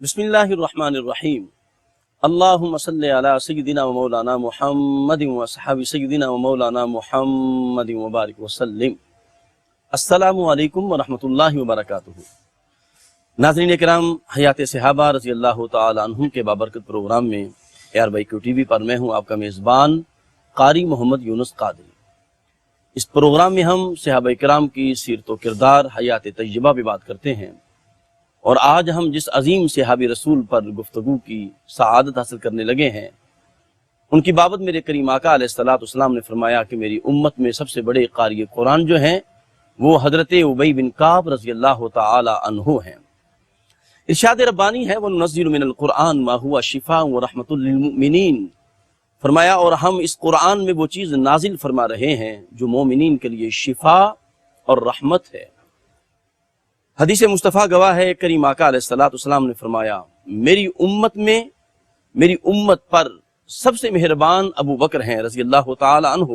بسم اللہ الرحمن الرحیم اللہم صلی علی سیدنا و مولانا محمد و صحابی سیدنا و مولانا محمد وبارک وسلم۔ السلام علیکم ورحمۃ اللہ وبرکاتہ۔ ناظرین اکرام، حیات صحابہ رضی اللہ تعالی عنہم کے بابرکت پروگرام میں ARYQ TV پر میں ہوں آپ کا میزبان قاری محمد یونس قادری۔ اس پروگرام میں ہم صحابہ اکرام کی سیرت و کردار، حیات طیبہ پہ بات کرتے ہیں، اور آج ہم جس عظیم صحابی رسول پر گفتگو کی سعادت حاصل کرنے لگے ہیں، ان کی بابت میرے کریم آقا علیہ السلام نے فرمایا کہ میری امت میں سب سے بڑے قاری قرآن جو ہیں وہ حضرت ابی بن کعب رضی اللہ تعالی عنہ ہیں۔ ارشاد ربانی ہے وَنُنَزِّلُ مِنَ الْقُرْآنِ مَا هُوَ شِفَاءٌ وَرَحْمَةٌ لِّلْمُؤْمِنِينَ، فرمایا اور ہم اس قرآن میں وہ چیز نازل فرما رہے ہیں جو مومنین کے لیے شفا اور رحمت ہے۔ حدیث مصطفیٰ گواہ ہے، کریم آقا علیہ السلام نے فرمایا میری امت پر سب سے مہربان ابو بکر ہیں رضی اللہ تعالی عنہ،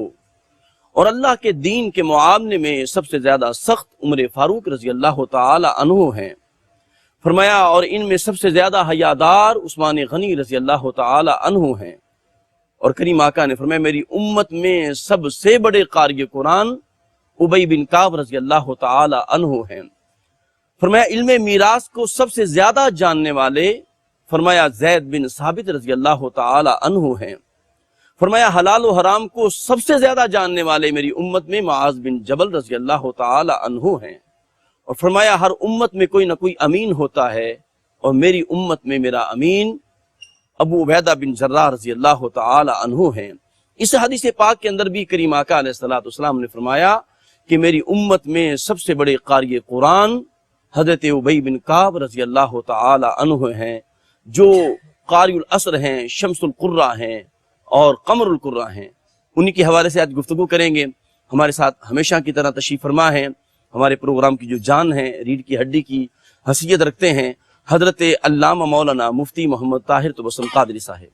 اور اللہ کے دین کے معاملے میں سب سے زیادہ سخت عمر فاروق رضی اللہ تعالی عنہ ہیں۔ فرمایا اور ان میں سب سے زیادہ حیادار عثمان غنی رضی اللہ تعالی عنہ ہیں، اور کریم آقا نے فرمایا میری امت میں سب سے بڑے قاری قرآن ابی بن کعب رضی اللہ تعالی عنہ ہیں۔ فرمایا علم میراث کو سب سے زیادہ جاننے والے فرمایا زید بن ثابت رضی اللہ تعالی عنہ ہیں۔ فرمایا حلال و حرام کو سب سے زیادہ جاننے والے میری امت میں معاذ بن جبل رضی اللہ تعالی عنہ ہیں، اور فرمایا ہر امت میں کوئی نہ کوئی امین ہوتا ہے، اور میری امت میں میرا امین ابو عبیدہ بن جراح رضی اللہ تعالی عنہ ہیں۔ اس حدیث پاک کے اندر بھی کریم آقا علیہ السلام نے فرمایا کہ میری امت میں سب سے بڑے قاری قرآن حضرت ابی بن کعب رضی اللہ تعالی عنہ ہیں، جو قاری العصر ہیں، شمس القرہ ہیں اور قمر القرہ ہیں۔ انہی کے حوالے سے آج گفتگو کریں گے۔ ہمارے ساتھ ہمیشہ کی طرح تشریف فرما ہیں، ہمارے پروگرام کی جو جان ہے، ریڑھ کی ہڈی کی حیثیت رکھتے ہیں، حضرت علامہ مولانا مفتی محمد طاہر تبسم قادری صاحب۔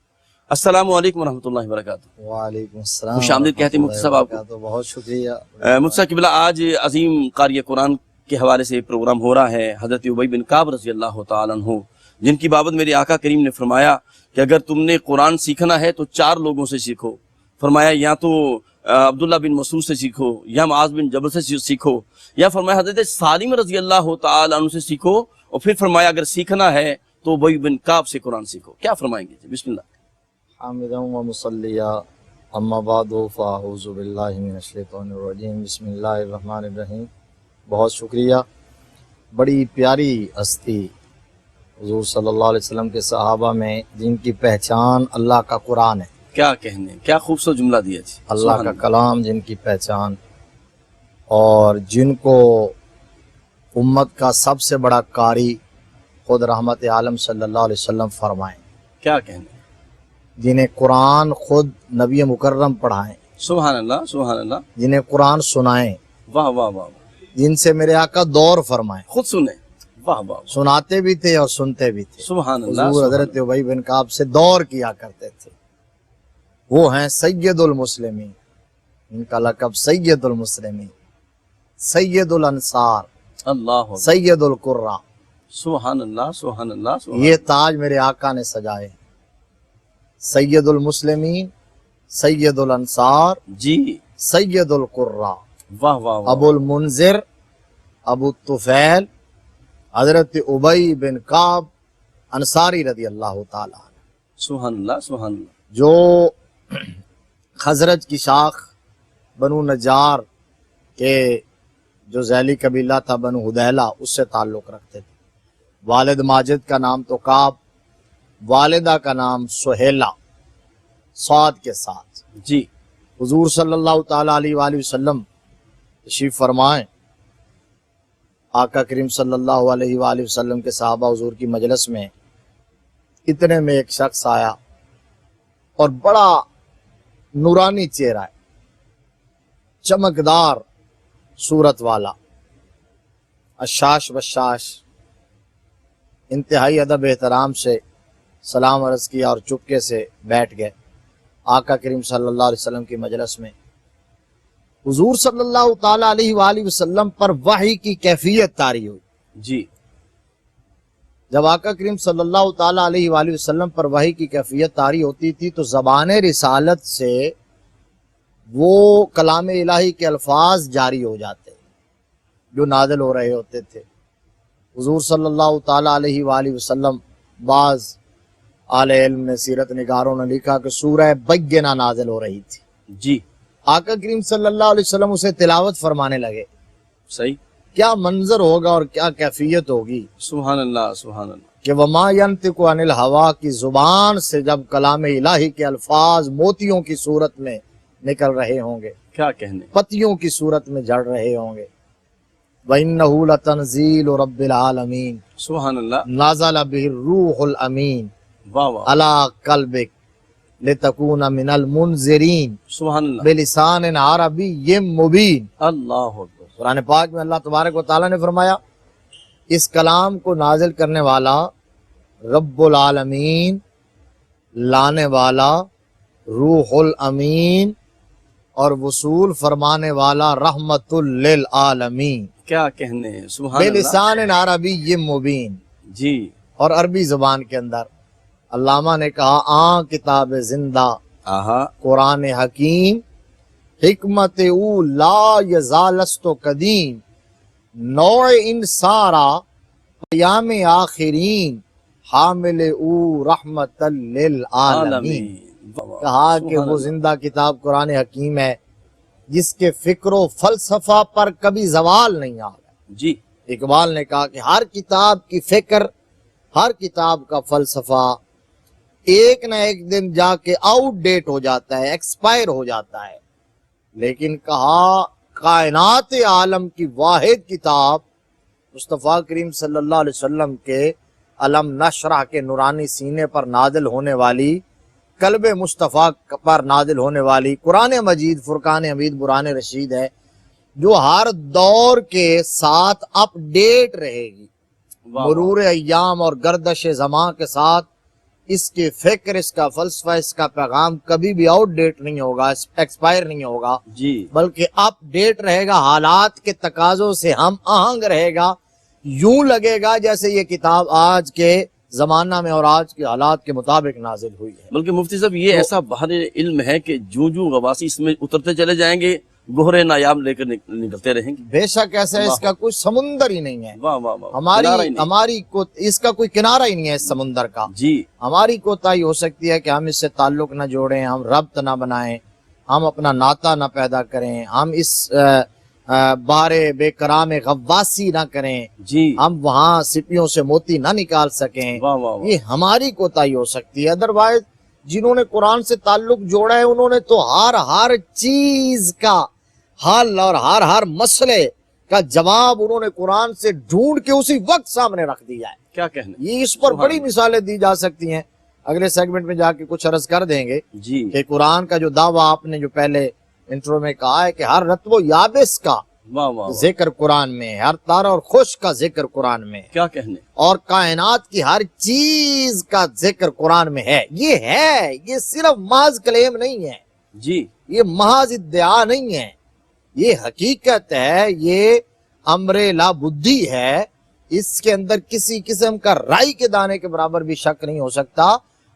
السلام علیکم ورحمۃ اللہ وبرکاتہ۔ وعلیکم السلام، خوش آمدید کہتے ہیں مفتی صاحب آپ کو۔ بہت شکریہ مفتی صاحب قبلہ، آج عظیم قاری قرآن کے حوالے سے پروگرام ہو رہا ہے، حضرت ابی بن کعب رضی اللہ تعالی عنہ، جن کی بابت میرے آقا کریم نے فرمایا کہ اگر تم نے قرآن سیکھنا ہے تو 4 لوگوں سے سیکھو۔ فرمایا یا تو عبداللہ بن مسعود سے سیکھو، یا معاذ بن جبل سے سیکھو، یا فرمایا حضرت سالم رضی اللہ تعالی عنہ سے سیکھو، اور پھر فرمایا اگر سیکھنا ہے تو ابی بن کعب سے قرآن سیکھو۔ کیا فرمائیں گے؟ بسم اللہ۔ حامدا و مصلیا، اما بعد فاعوذ باللہ من الشیطان الرجیم، بسم اللہ الرحمن الرحیم۔ بہت شکریہ۔ بڑی پیاری ہستی حضور صلی اللہ علیہ وسلم کے صحابہ میں جن کی پہچان اللہ کا قرآن ہے، کیا کہنے، کیا خوبصورت جملہ دیا جی، اللہ کا کلام جن کی پہچان، اور جن کو امت کا سب سے بڑا قاری خود رحمت عالم صلی اللہ علیہ وسلم فرمائیں، کیا کہنے، جنہیں قرآن خود نبی مکرم پڑھائیں، سبحان اللہ سبحان اللہ، جنہیں قرآن سنائیں، واہ واہ واہ، جن سے میرے آقا دور فرمائیں، خود سنیں، واہ واہ، سناتے بھی تھے اور سنتے بھی تھے۔ سبحان اللہ، حضور حضرت ابی بن کعب سے دور کیا کرتے تھے۔ وہ ہیں سید المسلمین، ان کا لقب سید المسلمین، سید الانصار، اللہ، سید القرہ۔ سبحان اللہ سبحان اللہ سبحان یہ تاج میرے آقا نے سجائے، سید المسلمین، سید الانصار، جی، سید القرہ، واہ واہ واہ، ابو المنذر، ابو الطفیل، حضرت ابی بن کعب انصاری رضی اللہ تعالی عنہ، سبحان اللہ سبحان اللہ، جو خزرج کی شاخ بنو نجار کے جو ذیلی قبیلہ تھا بنو حدیلہ، اس سے تعلق رکھتے تھے۔ والد ماجد کا نام تو کعب، والدہ کا نام سہیلہ، صاد کے ساتھ۔ جی، حضور صلی اللہ تعالی علیہ وآلہ وسلم تشریف فرمائیں، آقا کریم صلی اللہ علیہ وآلہ وسلم کے صحابہ حضور کی مجلس میں، اتنے میں ایک شخص آیا اور بڑا نورانی چہرہ ہے، چمکدار صورت والا، اشاش بشاش، انتہائی ادب احترام سے سلام عرض کیا اور چپکے سے بیٹھ گئے آقا کریم صلی اللہ علیہ وسلم کی مجلس میں۔ حضور صلی اللہ تعالی علیہ وآلہ وسلم پر وحی کی کیفیت طاری ہوئی۔ جی، جب آقا کریم صلی اللہ تعالیٰ علیہ وآلہ وسلم پر وحی کی کیفیت طاری ہوتی تھی تو زبان رسالت سے وہ کلام الہی کے الفاظ جاری ہو جاتے جو نازل ہو رہے ہوتے تھے۔ حضور صلی اللہ تعالیٰ علیہ وآلہ وسلم، بعض اہل علم نے، سیرت نگاروں نے لکھا کہ سورہ بینہ نازل ہو رہی تھی، جی آقا کریم صلی اللہ علیہ وسلم اسے تلاوت فرمانے لگے۔ صحیح، کیا منظر ہوگا اور کیا کیفیت ہوگی سبحان اللہ سبحان اللہ۔ کہ وما ینطق عن الہوا کی زبان سے جب کلام الہی کے الفاظ موتیوں کی صورت میں نکل رہے ہوں گے، کیا کہنے، پتیوں کی صورت میں جڑ رہے ہوں گے۔ وَإِنَّهُ لَتَنزِيلُ رَبِّ الْعَالَمِينَ سبحان اللہ، نَزَلَ بِهِ الرُّوحُ الْأَمِينَ واہ واہ، عَلَىٰ قَلْبِكَ لِتَكُونَ مِنَ الْمُنذِرِينَ سبحان اللہ، بِلِسَانٍ عَرَبِيٍّ مُبِينٍ۔ اللہ اکبر، قرآن پاک میں اللہ تبارک و تعالیٰ نے فرمایا اس کلام کو نازل کرنے والا رب العالمین، لانے والا روح الامین، اور وصول فرمانے والا رحمت للعالمین، کیا کہنے، سبحان اللہ، بلسان عربی مبین، جی اور عربی زبان کے اندر۔ علامہ نے کہا کتاب زندہ آہا، قرآن حکیم، حکمت او لا یزالست قدیم، نوع انسارا قیام آخرین، حامل او رحمت للعالمین۔ عالمین، واہ واہ، کہا کہ سبحان وہ اللہ، زندہ کتاب قرآن حکیم ہے جس کے فکر و فلسفہ پر کبھی زوال نہیں آیا۔ جی اقبال نے کہا کہ ہر کتاب کی فکر، ہر کتاب کا فلسفہ ایک نہ ایک دن جا کے آؤٹ ڈیٹ ہو جاتا ہے، ایکسپائر ہو جاتا ہے، لیکن کہا کائنات عالم کی واحد کتاب مصطفیٰ کریم صلی اللہ علیہ وسلم کے علم نشرح کے نورانی سینے پر نازل ہونے والی، قلب مصطفیٰ پر نازل ہونے والی قرآن مجید فرقان حمید برہان رشید ہے، جو ہر دور کے ساتھ اپ ڈیٹ رہے گی، واہ واہ، مرور ایام اور گردش زمان کے ساتھ اس کی فکر، اس کا فلسفہ، اس کا پیغام کبھی بھی آؤٹ ڈیٹ نہیں ہوگا، ایکسپائر نہیں ہوگا، جی بلکہ اپ ڈیٹ رہے گا، حالات کے تقاضوں سے ہم آہنگ رہے گا۔ یوں لگے گا جیسے یہ کتاب آج کے زمانہ میں اور آج کے حالات کے مطابق نازل ہوئی ہے۔ بلکہ مفتی صاحب یہ ایسا بحر علم ہے کہ جو غواصی اس میں اترتے چلے جائیں گے گہرے نایاب لے کر نکلتے رہیں گے۔ بے شک ایسا ہے، اس کا کوئی سمندر ہی نہیں ہے، واہ واہ واہ، کنارہ ہی نہیں۔ ہماری اس کا کوئی کنارہ ہی نہیں ہے اس سمندر کا۔ جی ہماری کوتاہی ہو سکتی ہے کہ ہم اس سے تعلق نہ جوڑیں، ہم ربط نہ بنائیں، ہم اپنا ناطہ نہ پیدا کریں، ہم اس بارے بے کرام غواصی نہ کریں، جی، ہم وہاں سپیوں سے موتی نہ نکال سکیں، واہ واہ واہ، یہ ہماری کوتاہی ہو سکتی ہے۔ ادروائز جنہوں نے قرآن سے تعلق جوڑا ہے انہوں نے تو ہر چیز کا حل اور ہر مسئلے کا جواب انہوں نے قرآن سے ڈھونڈ کے اسی وقت سامنے رکھ دیا ہے۔ کیا کہنے، یہ اس پر بڑی مثالیں دی جا سکتی ہیں، اگلے سیگمنٹ میں جا کے کچھ عرض کر دیں گے جی کہ قرآن کا جو دعویٰ آپ نے جو پہلے انٹرو میں کہا ہے کہ ہر رتب و یابس کا واہ واہ واہ، ذکر قرآن میں ہے، ہر تارہ اور خشک کا ذکر قرآن میں ہے، کیا کہنے، اور کائنات کی ہر چیز کا ذکر قرآن میں ہے۔ یہ صرف محض کلیم نہیں ہے، جی یہ محض ادعا نہیں ہے، یہ حقیقت ہے، یہ امر لا بدھی ہے، اس کے اندر کسی قسم کا رائی کے دانے کے برابر بھی شک نہیں ہو سکتا،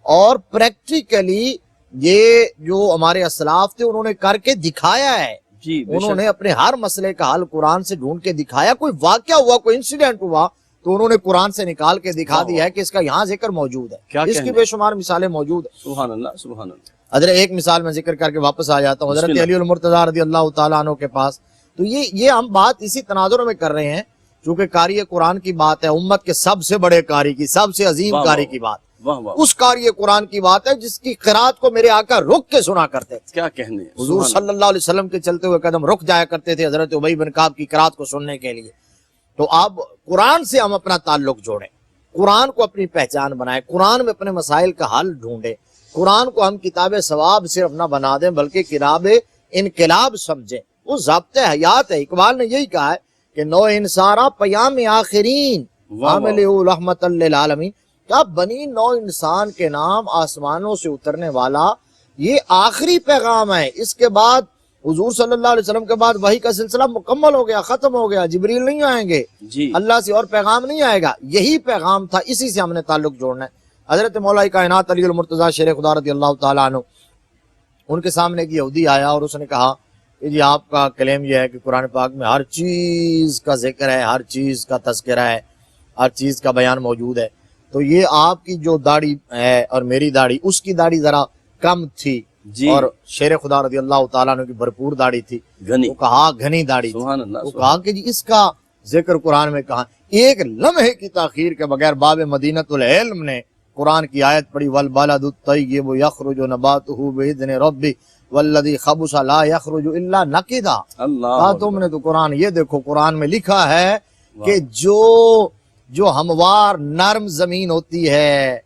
اور پریکٹیکلی یہ جو ہمارے اسلاف تھے انہوں نے کر کے دکھایا ہے، جی بے انہوں شک، نے اپنے ہر مسئلے کا حل قرآن سے ڈھونڈ کے دکھایا۔ کوئی واقعہ ہوا، کوئی انسیڈنٹ ہوا تو انہوں نے قرآن سے نکال کے دکھا دیا ہے کہ اس کا یہاں ذکر موجود ہے، کیا اس کی کہنے، بے شمار مثالیں موجود ہیں۔ سبحان اللہ سبحان اللہ، حضرت ایک مثال میں ذکر کر کے واپس آ جاتا ہوں، بسم حضرت اللہ۔ علی المرتضیٰ رضی اللہ تعالیٰ عنہ کے پاس، تو یہ ہم بات اسی تناظر میں کر رہے ہیں چونکہ قاری قرآن کی بات ہے، امت کے سب سے بڑے قاری کی، سب سے عظیم واہ قاری واہ کی بات، واہ واہ، اس قاری قرآن کی بات ہے جس کی قرات کو میرے آقا رک کے سنا کرتے تھے۔ کیا کہنے، حضور سبحان صلی اللہ علیہ وسلم کے چلتے ہوئے قدم رک جایا کرتے تھے حضرت ابی بن کعب کی قرات کو سننے کے لیے۔ تو اب قرآن سے ہم اپنا تعلق جوڑیں، قرآن کو اپنی پہچان بنائیں، قرآن میں اپنے مسائل کا حل ڈھونڈیں، قرآن کو ہم کتاب ثواب صرف نہ بنا دیں بلکہ کتاب انقلاب سمجھیں، وہ ضابط حیات ہے۔ اقبال نے یہی کہا ہے کہ نو انسارا پیام آخرین واہ عامل رحمت للعالمین، کیا بنی نو انسان کے نام آسمانوں سے اترنے والا یہ آخری پیغام ہے، اس کے بعد حضور صلی اللہ علیہ وسلم کے بعد وحی کا سلسلہ مکمل ہو گیا، ختم ہو گیا، جبریل نہیں آئیں گے، جی اللہ سے اور پیغام نہیں آئے گا، یہی پیغام تھا، اسی سے ہم نے تعلق جوڑنا ہے۔ حضرت مولا کائنات علی المرتضیٰ شیر خدا رضی اللہ تعالیٰ عنہ، ان کے سامنے ایک یہودی آیا اور اس نے کہا کہ جی آپ کا کلیم یہ ہے کہ قرآن پاک میں ہر چیز کا ذکر ہے، ہر چیز کا تذکرہ ہے، ہر چیز کا بیان موجود ہے، تو یہ آپ کی جو داڑھی ہے اور میری داڑھی، اس کی داڑھی ذرا کم تھی جی اور شیر خدا رضی اللہ تعالیٰ عنہ کی بھرپور داڑھی تھی، گھنی، وہ کہا گھنی داڑھی تھی، سبحان اللہ، وہ کہا کہ جی اس کا ذکر قرآن میں کہا، ایک لمحے کی تاخیر کے بغیر باب مدینۃ العلم نے قرآن کی آیت پڑھی والبلد الطیب یخرج نباتہ باذن ربہ والذی خبث لا یخرج الا نقدا۔ اللہ کہا تم نے تو قرآن، یہ دیکھو قرآن میں لکھا ہے کہ جو ہموار نرم زمین ہوتی ہے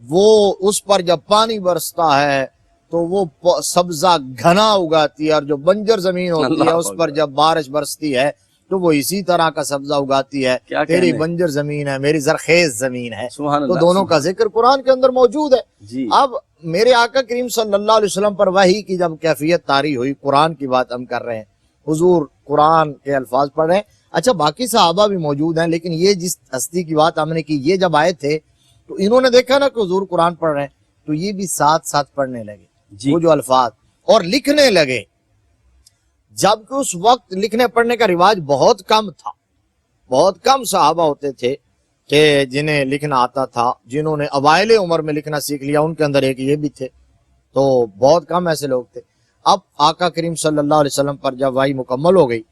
وہ اس پر جب پانی برستا ہے تو وہ سبزہ گھنا اگاتی ہے، اور جو بنجر زمین ہوتی ہے اس پر جب بارش برستی ہے تو وہ اسی طرح کا سبزہ اگاتی ہے، کیا تیری کہنے؟ بنجر زمین ہے، میری زرخیز زمین ہے، سبحان تو اللہ، دونوں کا ذکر قرآن کے اندر موجود ہے۔ جی اب میرے آقا کریم صلی اللہ علیہ وسلم پر وحی کی جب کیفیت طاری ہوئی، قرآن کی بات ہم کر رہے ہیں، حضور قرآن کے الفاظ پڑھ رہے ہیں، اچھا باقی صحابہ بھی موجود ہیں، لیکن یہ جس ہستی کی بات ہم نے کی، یہ جب آئے تھے تو انہوں نے دیکھا نا کہ حضور قرآن پڑھ رہے ہیں، تو یہ بھی ساتھ ساتھ پڑھنے لگے جی وہ جو الفاظ، اور لکھنے لگے، جبکہ اس وقت لکھنے پڑھنے کا رواج بہت کم تھا، بہت کم صحابہ ہوتے تھے کہ جنہیں لکھنا آتا تھا، جنہوں نے اوائل عمر میں لکھنا سیکھ لیا، ان کے اندر ایک یہ بھی تھے، تو بہت کم ایسے لوگ تھے۔ اب آقا کریم صلی اللہ علیہ وسلم پر جب وحی مکمل ہو گئی،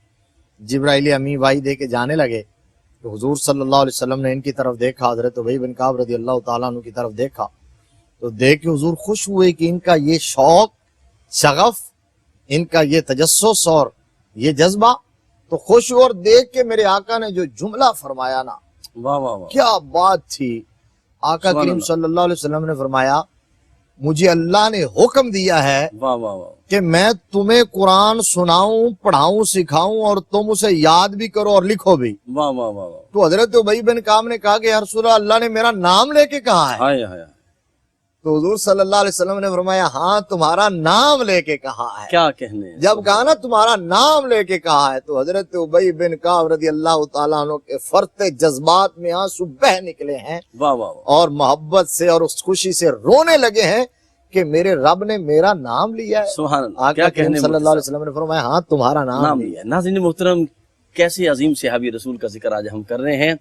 جبرائیل امی وحی دے کے جانے لگے، تو حضور صلی اللہ علیہ وسلم نے ان کی طرف دیکھا، حضرت ابی بن کعب رضی اللہ تعالیٰ عنہ کی طرف دیکھا، تو دیکھ کے حضور خوش ہوئے کہ ان کا یہ شوق، شغف، ان کا یہ تجسس اور یہ جذبہ، تو خوش ہوئے، اور دیکھ کے میرے آقا نے جو جملہ فرمایا نا، واہ واہ واہ، کیا بات تھی۔ آقا سبحان کریم اللہ، صلی اللہ علیہ وسلم نے فرمایا مجھے اللہ نے حکم دیا ہے واہ واہ واہ، کہ میں تمہیں قرآن سناؤں، پڑھاؤں، سکھاؤں، اور تم اسے یاد بھی کرو اور لکھو بھی۔ واہ واہ واہ واہ، تو حضرت ابی بن کعب نے کہا کہ یا رسول اللہ، اللہ نے میرا نام لے کے کہا ہے؟ ہائے ہائے، تو حضور صلی اللہ علیہ وسلم نے فرمایا ہاں تمہارا نام لے کے کہا ہے۔ کیا کہنے ہیں؟ جب کہا نا تمہارا نام لے کے کہا ہے، تو حضرت ابی بن کعب رضی اللہ تعالیٰ عنہ کے فرط جذبات میں آنسو بہہ نکلے ہیں، واہ واہ واہ، اور محبت سے اور اس خوشی سے رونے لگے ہیں کہ میرے رب نے میرا نام لیا ہے۔ سبحان اللہ، آقا کیا کریم کہنے صلی اللہ علیہ وسلم نے فرمایا ہاں تمہارا نام نام لیا لیا۔ ناظرین محترم، کیسے عظیم صحابی رسول کا ذکر آج ہم کر رہے ہیں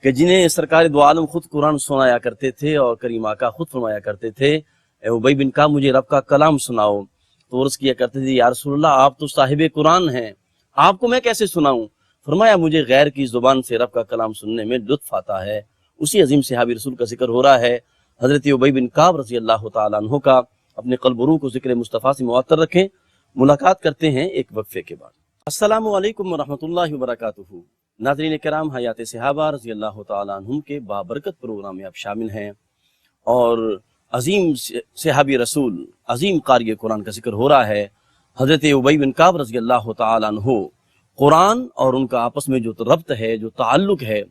کہ جنہیں سرکار دو عالم خود قرآن سنایا کرتے تھے، اور کریم آقا خود فرمایا کرتے تھے اے ابی بن کعب مجھے رب کا کلام سناؤ، تو عرض کیا کرتے تھے یا رسول اللہ آپ تو صاحب قرآن ہیں، آپ کو میں کیسے سناؤں؟ فرمایا مجھے غیر کی زبان سے رب کا کلام سننے میں لطف آتا ہے۔ اسی عظیم صحابی رسول کا ذکر ہو رہا ہے، حضرت ابی بن کعب رضی اللہ تعالیٰ عنہ کا۔ اپنے قلب و روح کو ذکر مصطفیٰ سے معطر رکھیں۔ ملاقات کرتے ہیں ایک وقفے کے بعد۔ السلام علیکم ورحمۃ اللہ وبرکاتہ۔ ناظرین کرام، حیات صحابہ رضی اللہ تعالیٰ عنہم کے بابرکت پروگرام میں آپ شامل ہیں، اور عظیم صحابی رسول، عظیم قاری قرآن کا ذکر ہو رہا ہے، حضرت ابی بن کعب رضی اللہ تعالیٰ عنہ۔ قرآن اور ان کا آپس میں جو ربط ہے، جو تعلق ہے،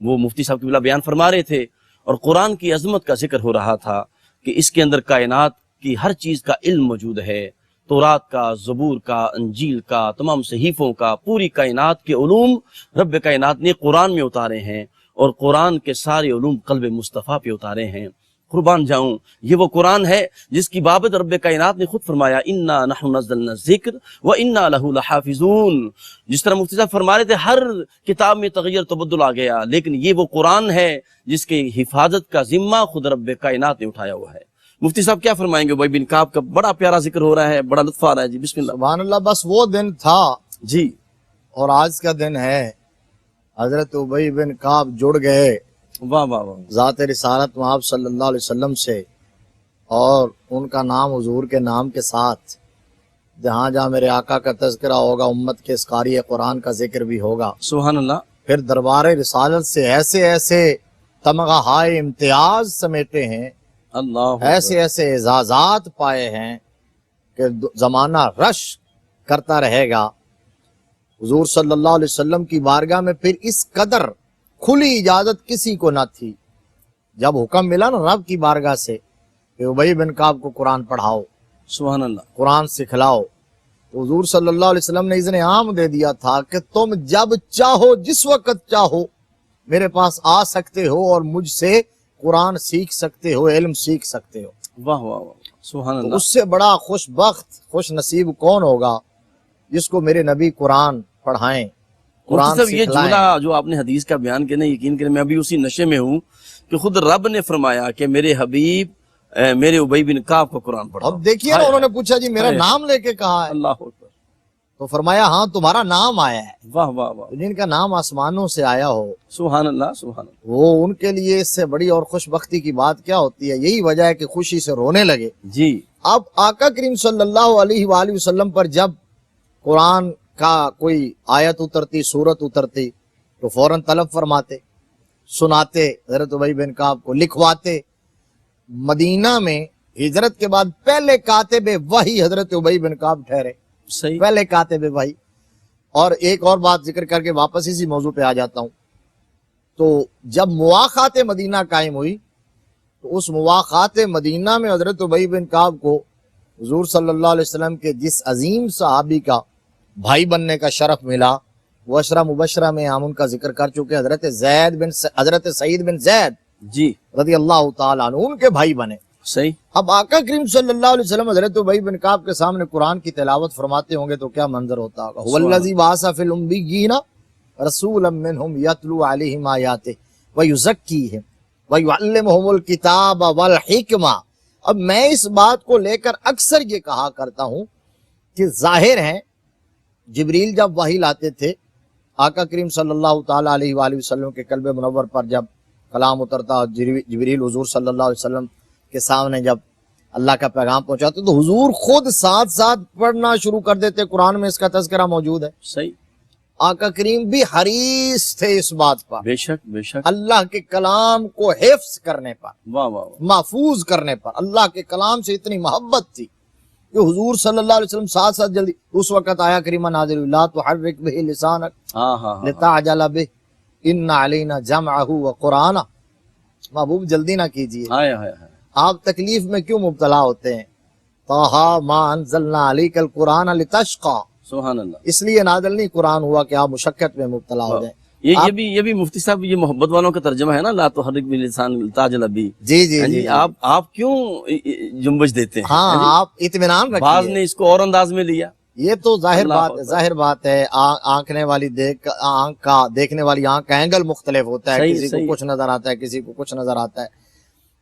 وہ مفتی صاحب قبلہ بیان فرما رہے تھے، اور قرآن کی عظمت کا ذکر ہو رہا تھا کہ اس کے اندر کائنات کی ہر چیز کا علم موجود ہے، تورات کا، زبور کا، انجیل کا، تمام صحیفوں کا، پوری کائنات کے علوم رب کائنات نے قرآن میں اتارے ہیں، اور قرآن کے سارے علوم قلب مصطفیٰ پہ اتارے ہیں۔ قربان جاؤں، یہ وہ قرآن ہے جس کی بابت رب کائنات نے خود فرمایا انا نحن نزلنا الذکر وانا لہ لحافظون۔ جس طرح مفتی صاحب فرما رہے تھے ہر کتاب میں تغیر تبدل آ گیا، لیکن یہ وہ قرآن ہے جس کے حفاظت کا ذمہ خود رب کائنات نے اٹھایا ہوا ہے۔ مفتی صاحب کیا فرمائیں گے؟ ابی بن کعب کا بڑا پیارا ذکر ہو رہا ہے، بڑا لطف آ رہا ہے، جی بسم اللہ۔ سبحان اللہ، بس وہ دن تھا جی اور آج کا دن ہے، حضرت ابی بن کعب جڑ گئے واہ واہ واہ، ذات رسالت محمد صلی اللہ علیہ وسلم سے، اور ان کا نام حضور کے نام کے ساتھ جہاں جہاں میرے آقا کا تذکرہ ہوگا، امت کے اس قاری قرآن کا ذکر بھی ہوگا۔ سبحان اللہ، پھر دربار رسالت سے ایسے ایسے تمغہ ہائے امتیاز سمیٹے ہیں، اللہ ایسے ایسے اعزازات پائے ہیں کہ زمانہ رش کرتا رہے گا۔ حضور صلی اللہ علیہ وسلم کی بارگاہ میں پھر اس قدر کھلی اجازت کسی کو نہ تھی۔ جب حکم ملا نا رب کی بارگاہ سے کہ ابی بن کعب کو قرآن پڑھاؤ، سبحان اللہ، قرآن سکھلاؤ، تو حضور صلی اللہ علیہ وسلم نے اذن عام دے دیا تھا کہ تم جب چاہو جس وقت چاہو میرے پاس آ سکتے ہو اور مجھ سے قرآن سیکھ سکتے ہو، علم سیکھ سکتے ہو۔ واہ واہ واہ، سبحان تو اللہ۔ اس سے بڑا خوش بخت خوش نصیب کون ہوگا جس کو میرے نبی قرآن پڑھائیں، قرآن مفتی صاحب یہ سکھلائیں۔ جملہ جو آپ نے حدیث کا بیان کیا نا، یقین کریں میں ابھی اسی نشے میں ہوں کہ خود رب نے فرمایا کہ میرے حبیب میرے ابی بن کعب کو قرآن پڑھاؤ۔ اب دیکھیے نا، انہوں نے پوچھا جی میرا ہائے۔ نام لے کے کہا ہے، اللہ اکبر، تو فرمایا ہاں تمہارا نام آیا ہے۔ واہ واہ واہ، تو جن کا نام آسمانوں سے آیا ہو سبحان اللہ سبحان اللہ۔ وہ ان کے لیے اس سے بڑی اور خوش بختی کی بات کیا ہوتی ہے؟ یہی وجہ ہے کہ خوشی سے رونے لگے۔ جی اب آقا کریم صلی اللہ علیہ وآلہ وسلم پر جب قرآن کا کوئی آیت اترتی، سورت اترتی، تو فوراً طلب فرماتے، سناتے حضرت ابی بن کعب کو، لکھواتے۔ مدینہ میں ہجرت کے بعد پہلے کاتب وحی حضرت ابی بن کعب ٹھہرے، صحیح، پہلے کاتب وحی۔ اور ایک اور بات ذکر کر کے واپس اسی موضوع پہ آ جاتا ہوں۔ تو جب مواخات مدینہ قائم ہوئی تو اس مواخات مدینہ میں حضرت ابی بن کعب کو حضور صلی اللہ علیہ وسلم کے جس عظیم صحابی کا بھائی بننے کا شرف ملا، وہ عشرہ مبشرہ میں ہم ان کا ذکر کر چکے، حضرت سعید بن زید جی رضی اللہ تعالیٰ عنہ، ان کے بھائی بنے۔ صحیح، اب آقا کریم صلی اللہ علیہ وسلم حضرت ابی بن کعب کے سامنے قرآن کی تلاوت فرماتے ہوں گے تو کیا منظر ہوتا ہوگا؟ هو الذی بعث فی الامیین رسولا منہم یتلو علیہم آیاتہ ویزکیہم ویعلمہم الکتاب والحکمہ۔ اب میں اس بات کو لے کر اکثر یہ کہا کرتا ہوں کہ ظاہر ہے جبریل جب وحی لاتے تھے آقا کریم صلی اللہ تعالیٰ علیہ وآلہ وسلم کے قلب منور پر، جب کلام اترتا، جبریل حضور صلی اللہ علیہ وسلم کے سامنے جب اللہ کا پیغام پہنچاتے تو حضور خود ساتھ ساتھ پڑھنا شروع کر دیتے۔ قرآن میں اس کا تذکرہ موجود ہے۔ صحیح، آقا کریم بھی حریص تھے اس بات پر، بے شک بے شک، اللہ کے کلام کو حفظ کرنے پر، واہ واہ واہ، محفوظ کرنے پر۔ اللہ کے کلام سے اتنی محبت تھی کہ حضور صلی اللہ علیہ وسلم ساتھ ساتھ جلدی، اس وقت آیا کریمہ نازل ہوئی، لا تحرک بہ لسانک ہاں ہاں ہاں، لتعجل بہ ان علینا جمعہ وقرآنہ۔ محبوب جلدی نہ کیجیے، ہائے ہائے ہائے، آپ تکلیف میں کیوں مبتلا ہوتے ہیں؟ طٰہٰ ما انزلنا علیک القرآن لتشقیٰ، سبحان اللہ۔ اس لیے نازل نہیں قرآن ہوا کہ آپ مشقت میں مبتلا ہو جائیں۔ یہ بھی مفتی صاحب یہ محبت والوں کا ترجمہ ہے نا، لا تحرک بلسان تاجل ابی۔ جی جی ہاں جی، آپ کیوں جنبش دیتے ہیں؟ ہاں آپ اطمینان بعض رکھیے، نے اس کو اور انداز میں لیا۔ یہ تو اللہ ظاہر بات ہے، آنکھنے والی آنکھ کا دیکھنے والی آنکھ کا اینگل مختلف ہوتا ہے، صحیح، کسی صحیح۔ کو کچھ نظر آتا ہے، کسی کو کچھ نظر آتا ہے۔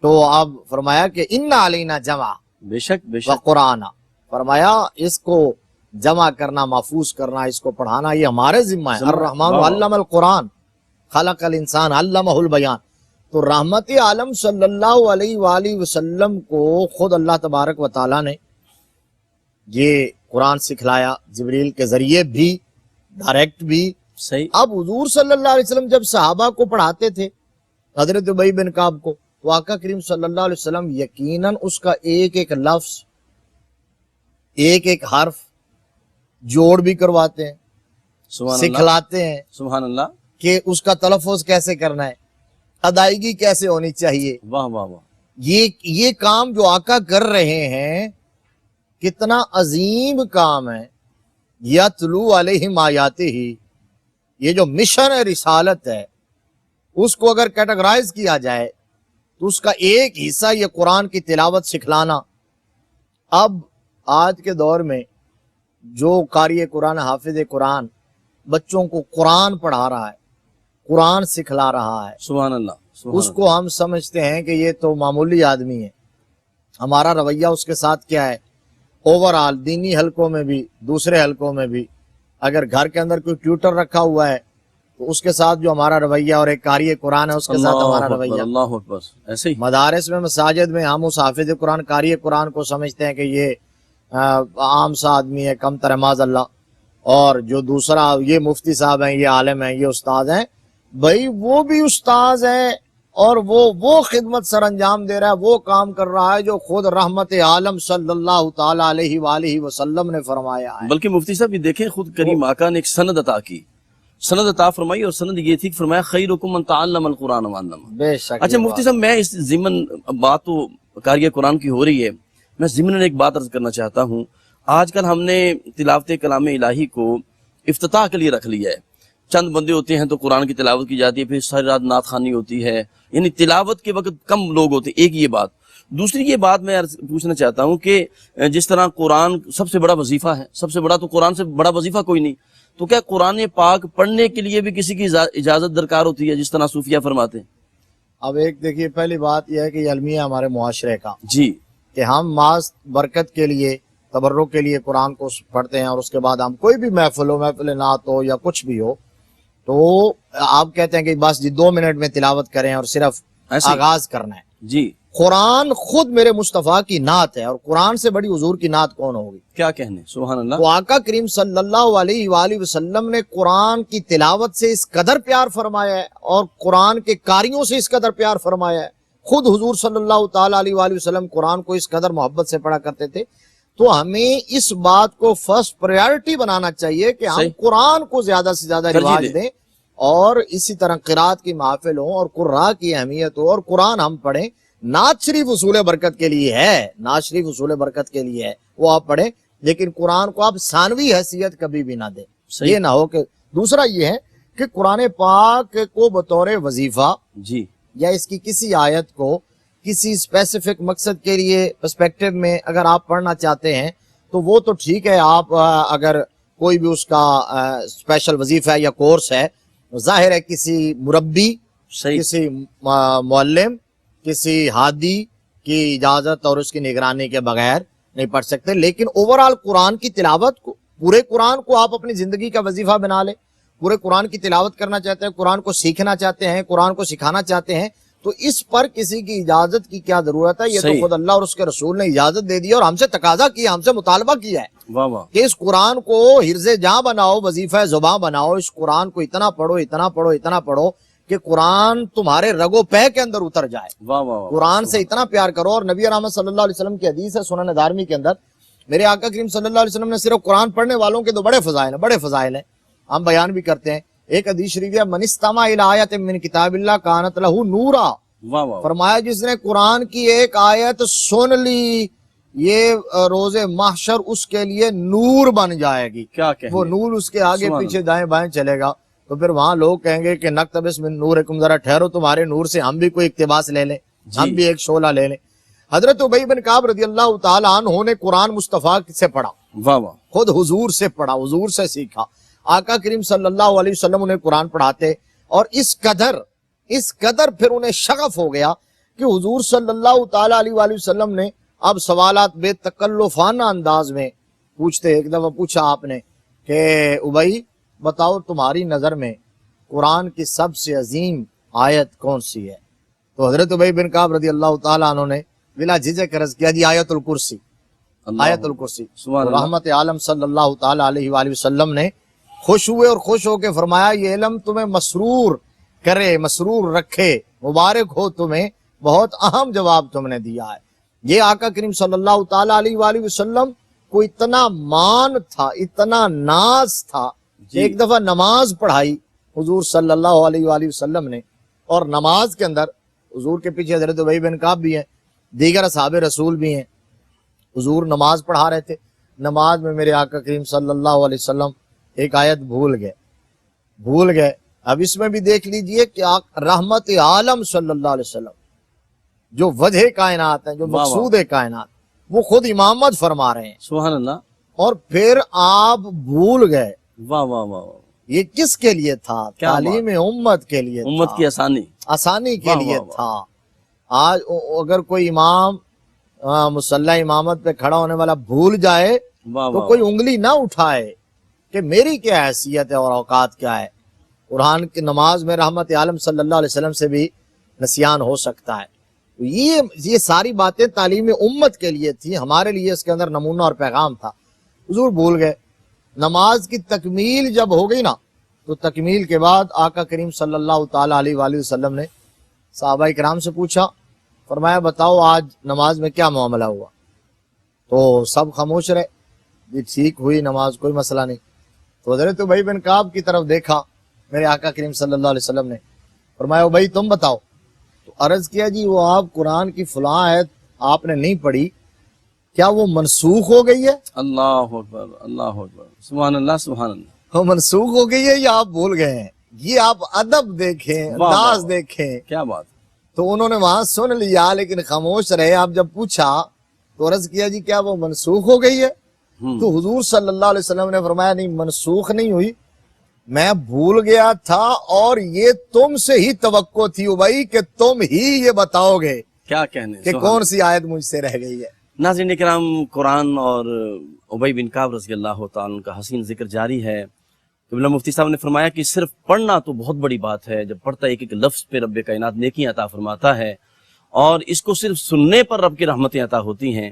تو اب فرمایا کہ ان علینا جمع بے شک بے و شک، قرآن، فرمایا اس کو جمع کرنا، محفوظ کرنا، اس کو پڑھانا یہ ہمارے ذمہ ہے۔ الرحمن علم القرآن خلق الانسان علمہ البیان۔ تو رحمت عالم صلی اللہ علیہ وآلہ وسلم کو خود اللہ تبارک و تعالیٰ نے یہ قرآن سکھلایا، جبریل کے ذریعے بھی، ڈائریکٹ بھی۔ صحیح، اب حضور صلی اللہ علیہ وسلم جب صحابہ کو پڑھاتے تھے، حضرت ابی بن کعب کو، تو آقا کریم صلی اللہ علیہ وسلم یقیناً اس کا ایک ایک لفظ، ایک ایک حرف جوڑ بھی کرواتے ہیں، سبحان اللہ سکھلاتے ہیں سبحان اللہ، کہ اس کا تلفظ کیسے کرنا ہے، ادائیگی کیسے ہونی چاہیے۔ واہ واہ واہ، یہ کام جو آقا کر رہے ہیں کتنا عظیم کام ہے۔ یتلو علیہم آیاتہ، یہ جو مشن رسالت ہے اس کو اگر کیٹیگرائز کیا جائے تو اس کا ایک حصہ یہ قرآن کی تلاوت سکھلانا۔ اب آج کے دور میں جو قاری قرآن، حافظ قرآن بچوں کو قرآن پڑھا رہا ہے، قرآن سکھلا رہا ہے، سبحان اللہ سبحان اس کو ہم سمجھتے ہیں کہ یہ تو معمولی آدمی ہے۔ ہمارا رویہ اس کے ساتھ کیا ہے؟ اوورآل دینی حلقوں میں بھی، دوسرے حلقوں میں بھی، اگر گھر کے اندر کوئی ٹیوٹر رکھا ہوا ہے تو اس کے ساتھ جو ہمارا رویہ، اور ایک قاری قرآن ہے اس کے ساتھ ہمارا اللہ اکبر، رویہ۔ اللہ اکبر، ایسے ہی، مدارس میں، مساجد میں ہم اس حافظ قرآن، قاری قرآن کو سمجھتے ہیں کہ یہ عام سا آدمی ہے، کم تر معاذ اللہ، اور جو دوسرا یہ مفتی صاحب ہیں، یہ عالم ہیں، یہ استاد ہیں۔ بھائی وہ بھی استاذ ہیں اور وہ خدمت سر انجام دے رہا ہے، وہ کام کر رہا ہے جو خود رحمت عالم صلی اللہ تعالیٰ علیہ وآلہ وسلم نے فرمایا ہے۔ بلکہ مفتی صاحب یہ دیکھیں، خود کریم آقا نے ایک سند عطا کی، سند عطا فرمائی، اور سند یہ تھی کہ فرمایا خیرکم من تعلم القرآن وعلمہ۔ بے شک۔ اچھا مفتی صاحب، میں اس ضمن، بات تو قاری قرآن کی ہو رہی ہے، میں ضمن ایک بات عرض کرنا چاہتا ہوں۔ آج کل ہم نے تلاوت کلام الہی کو افتتاح کے لیے رکھ لیا ہے. چند بندے ہوتے ہیں تو قرآن کی تلاوت کی جاتی ہے، پھر ساری رات نعت خوانی ہوتی ہے، یعنی تلاوت کے وقت کم لوگ ہوتے ہیں. ایک یہ بات. دوسری یہ بات میں پوچھنا چاہتا ہوں کہ جس طرح قرآن سب سے بڑا وظیفہ ہے، سب سے بڑا تو قرآن سے بڑا وظیفہ کوئی نہیں، تو کیا قرآن پاک پڑھنے کے لیے بھی کسی کی اجازت درکار ہوتی ہے جس طرح صوفیہ فرماتے ہیں؟ اب ایک دیکھیے، پہلی بات یہ ہے کہ یہ المیہ ہمارے معاشرے کا جی کہ ہم محض برکت کے لیے، تبرک کے لیے قرآن کو پڑھتے ہیں، اور اس کے بعد ہم کوئی بھی محفل نعت ہو یا کچھ بھی ہو تو آپ کہتے ہیں کہ بس جی 2 منٹ میں تلاوت کریں اور صرف ایسے آغاز کرنا ہے. جی قرآن خود میرے مصطفیٰ کی نعت ہے، اور قرآن سے بڑی حضور کی نعت کون ہوگی؟ کیا کہنے، سبحان اللہ. تو آقا کریم صلی اللہ علیہ وآلہ وسلم نے قرآن کی تلاوت سے اس قدر پیار فرمایا ہے، اور قرآن کے قاریوں سے اس قدر پیار فرمایا ہے. خود حضور صلی اللہ تعالیٰ علیہ وآلہ وسلم قرآن کو اس قدر محبت سے پڑھا کرتے تھے. تو ہمیں اس بات کو فرسٹ پریارٹی بنانا چاہیے کہ ہم صحیح. قرآن کو زیادہ سے زیادہ ترجیح رواج دیں. دیں، اور اسی طرح قرات کی محافل ہوں اور قراء کی اہمیت ہو، اور قرآن ہم پڑھیں. نعت شریف اصول برکت کے لیے ہے، نعت شریف اصول برکت کے لیے ہے، وہ آپ پڑھیں، لیکن قرآن کو آپ ثانوی حیثیت کبھی بھی نہ دیں. صحیح. یہ نہ ہو کہ دوسرا یہ ہے کہ قرآن پاک کو بطور وظیفہ جی یا اس کی کسی آیت کو کسی اسپیسیفک مقصد کے لیے پرسپیکٹو میں اگر آپ پڑھنا چاہتے ہیں تو وہ تو ٹھیک ہے. آپ اگر کوئی بھی اس کا اسپیشل وظیفہ ہے یا کورس ہے، ظاہر ہے کسی مربی، صحیح. کسی معلم، کسی ہادی کی اجازت اور اس کی نگرانی کے بغیر نہیں پڑھ سکتے. لیکن اوورآل قرآن کی تلاوت کو، پورے قرآن کو آپ اپنی زندگی کا وظیفہ بنا لیں. پورے قرآن کی تلاوت کرنا چاہتے ہیں، قرآن کو سیکھنا چاہتے ہیں، قرآن کو سکھانا چاہتے ہیں، تو اس پر کسی کی اجازت کی کیا ضرورت ہے؟ یہ تو صحیح. خود اللہ اور اس کے رسول نے اجازت دے دی اور ہم سے تقاضا کیا، ہم سے مطالبہ کیا ہے واہ واہ. کہ اس قرآن کو حرز جاں بناؤ، وظیفہ زباں بناؤ. اس قرآن کو اتنا پڑھو، اتنا پڑھو، اتنا پڑھو کہ قرآن تمہارے رگ و پے کے اندر اتر جائے. واہ واہ واہ. قرآن سے اتنا پیار کرو. اور نبی رحمت صلی اللہ علیہ وسلم کی حدیث ہے سنن دارمی کے اندر، میرے آقا کریم صلی اللہ علیہ وسلم نے صرف قرآن پڑھنے والوں کے تو بڑے فضائل ہیں، ہم بیان بھی کرتے ہیں. ایک حدیث شریف ہے، من استمع الی آیۃ من کتاب اللہ کانت لہ نورا. واہ واہ. فرمایا جس نے قرآن کی ایک آیت سن لی، یہ روز محشر اس کے لیے نور بن جائے گی. کیا کہنے. وہ نور اس کے آگے سبحان پیچھے دائیں بائیں چلے گا. تو پھر وہاں لوگ کہیں گے کہ نقتبس من نورکم، ذرا ٹھہرو، تمہارے نور سے ہم بھی کوئی اقتباس لے لیں، ہم بھی ایک شعلہ لے لیں. حضرت ابی بن کعب رضی اللہ تعالی عنہ نے قرآن مصطفیٰ سے پڑھا، واہ واہ. خود حضور سے پڑھا، حضور سے سیکھا. آقا کریم صلی اللہ علیہ وسلم انہیں قرآن پڑھاتے، اور اس قدر پھر انہیں شغف ہو گیا کہ حضور صلی اللہ تعالی علیہ وآلہ وسلم نے اب سوالات بے تکلفانہ انداز میں پوچھتے. ایک دفعہ پوچھا آپ نے کہ ابی بتاؤ تمہاری نظر میں قرآن کی سب سے عظیم آیت کون سی ہے؟ تو حضرت ابی بن کعب رضی اللہ تعالیٰ عنہ نے بلا جھجک عرض کیا جی آیت الکرسی. آیت الکرسی. سبحان اللہ. رحمت عالم صلی اللہ تعالی علیہ وآلہ وسلم نے خوش ہوئے اور خوش ہو کے فرمایا یہ علم تمہیں مسرور کرے، مسرور رکھے، مبارک ہو تمہیں، بہت اہم جواب تم نے دیا ہے. یہ آقا کریم صلی اللہ تعالی علیہ وآلہ وسلم کو اتنا مان تھا، اتنا ناز تھا کہ ایک دفعہ نماز پڑھائی حضور صلی اللہ علیہ وآلہ وسلم نے، اور نماز کے اندر حضور کے پیچھے حضرت ابی بن کعب بھی ہیں، دیگر اصحاب رسول بھی ہیں. حضور نماز پڑھا رہے تھے، نماز میں میرے آقا کریم صلی اللہ علیہ وسلم ایک آیت بھول گئے. اب اس میں بھی دیکھ لیجئے کہ رحمت عالم صلی اللہ علیہ وسلم جو وجہ کائنات ہیں، جو مقصود کائنات، وہ خود امامت فرما رہے ہیں، سبحان اللہ. اور پھر آپ بھول گئے. واہ واہ واہ. یہ کس کے لیے تھا؟ تعلیم امت کے لیے، امت کی آسانی کے لیے تھا. آج اگر کوئی امام مصلی امامت پہ کھڑا ہونے والا بھول جائے تو کوئی انگلی نہ اٹھائے کہ میری کیا حیثیت ہے اور اوقات کیا ہے. قرآن کی نماز میں رحمت عالم صلی اللہ علیہ وسلم سے بھی نسیان ہو سکتا ہے. یہ ساری باتیں تعلیم امت کے لیے تھی، ہمارے لیے اس کے اندر نمونہ اور پیغام تھا. حضور بھول گئے. نماز کی تکمیل جب ہو گئی نا، تو تکمیل کے بعد آقا کریم صلی اللہ تعالی علیہ وآلہ وسلم نے صحابہ کرام سے پوچھا، فرمایا بتاؤ آج نماز میں کیا معاملہ ہوا؟ تو سب خاموش رہے. جی ٹھیک ہوئی نماز، کوئی مسئلہ نہیں. تو حضرت ابی بن کعب کی طرف دیکھا میرے آقا کریم صلی اللہ علیہ وسلم نے، فرمایا ابی تم بتاؤ. تو عرض کیا جی وہ آپ قرآن کی فلاں آیت آپ نے نہیں پڑھی کیا وہ منسوخ ہو گئی ہے؟ اللہ اکبر، اللہ اکبر، سبحان اللہ، سبحان اللہ، وہ منسوخ ہو گئی ہے یا آپ بھول گئے ہیں؟ یہ آپ ادب دیکھیں، واہ واہ انداز واہ، دیکھیں. کیا بات ہے. تو انہوں نے وہاں سن لیا لیکن خاموش رہے. آپ جب پوچھا تو عرض کیا جی کیا وہ منسوخ ہو گئی ہے؟ تو حضور صلی اللہ علیہ وسلم نے فرمایا نہیں، منسوخ نہیں ہوئی، میں بھول گیا تھا اور یہ تم سے ہی توقع تھی ابئی کہ تم ہی یہ بتاؤ گے کیا کہنے. کہ کون سی آیت مجھ سے رہ گئی ہے. ناظرین کرام، قرآن اور ابی بن کعب رضی اللہ تعالیٰ عنہ کا حسین ذکر جاری ہے. قبلہ مفتی صاحب نے فرمایا کہ صرف پڑھنا تو بہت بڑی بات ہے، جب پڑھتا ہے ایک ایک لفظ پہ رب کائنات نیکی عطا فرماتا ہے، اور اس کو صرف سننے پر رب کی رحمتیں عطا ہوتی ہیں.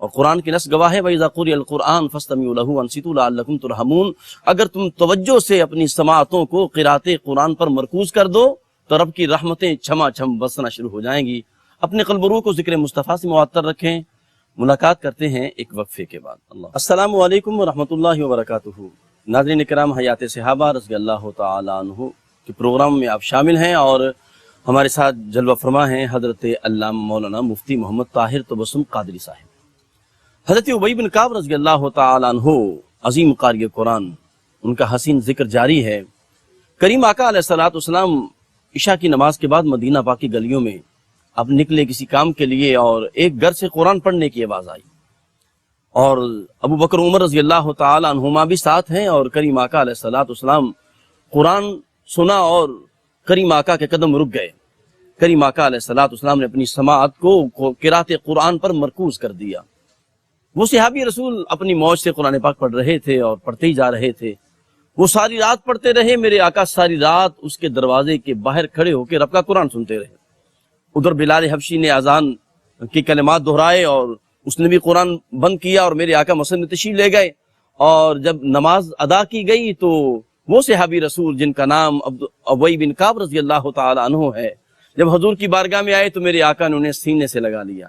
اور قرآن کی نص گواہ ہے وَإِذَا قُرِئَ الْقُرْآنُ فَاسْتَمِعُوا لَهُ وَأَنصِتُوا لَعَلَّكُمْ تُرْحَمُونَ. اگر تم توجہ سے اپنی سماعتوں کو قرأت قرآن پر مرکوز کر دو تو رب کی رحمتیں چھما چھم برسنا شروع ہو جائیں گی. اپنے قلب و روح کو ذکر مصطفیٰ سے معطر رکھیں. ملاقات کرتے ہیں ایک وقفے کے بعد. السلام علیکم ورحمۃ اللہ وبرکاتہ. ناظرین کرام، حیات صحابہ رضی اللہ تعالی عنہ کے پروگرام میں آپ شامل ہیں اور ہمارے ساتھ جلوہ فرما ہیں حضرت علامہ مولانا مفتی محمد طاہر تبسم قادری صاحب. حضرت ابی بن کعب رضی اللہ تعالی عنہ عظیم قاری قرآن، ان کا حسین ذکر جاری ہے. کریم آقا علیہ الصلوۃ والسلام عشاء کی نماز کے بعد مدینہ پاک کی گلیوں میں اب نکلے کسی کام کے لیے، اور ایک گھر سے قرآن پڑھنے کی آواز آئی، اور ابو بکر عمر رضی اللہ تعالی عنہما بھی ساتھ ہیں، اور کریم آقا علیہ الصلوۃ والسلام قرآن سنا اور کریم آقا کے قدم رک گئے. کریم آقا علیہ الصلوۃ والسلام نے اپنی سماعت کو قرأت قرآن پر مرکوز کر دیا. وہ صحابی رسول اپنی موج سے قرآن پاک پڑھ رہے تھے اور پڑھتے ہی جا رہے تھے. وہ ساری رات پڑھتے رہے. میرے آقا ساری رات اس کے دروازے کے باہر کھڑے ہو کے رب کا قرآن سنتے رہے. ادھر بلال حبشی نے اذان کی کلمات دہرائے اور اس نے بھی قرآن بند کیا، اور میرے آقا مسجد میں تشریف لے گئے. اور جب نماز ادا کی گئی تو وہ صحابی رسول جن کا نام ابی بن کعب رضی اللہ تعالی عنہ ہے، جب حضور کی بارگاہ میں آئے تو میرے آقا نے انہیں سینے سے لگا لیا.